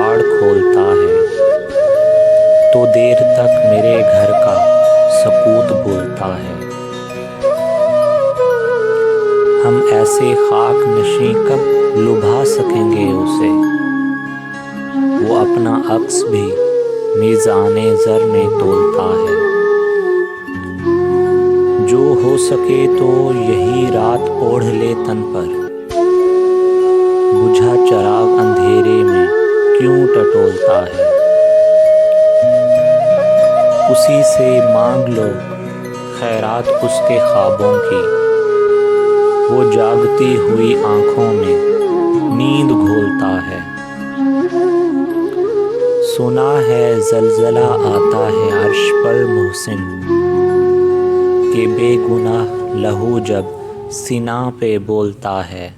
کباڑ کھولتا ہے تو دیر تک میرے گھر کا سکوت بولتا ہے۔ ہم ایسے خاک نشیں کب لبھا سکیں گے اسے، وہ اپنا عکس بھی میزان زر میں تولتا ہے۔ جو ہو سکے تو یہی رات اوڑھ لے تن پر، بجھا چراغ اندھیرے میں کیوں ٹٹولتا ہے۔ اسی سے مانگ لو خیرات اس کے خوابوں کی، وہ جاگتی ہوئی آنکھوں میں نیند گھولتا ہے۔ سنا ہے زلزلہ آتا ہے عرش پر محسن، کہ بے گناہ لہو جب سینہ پہ بولتا ہے۔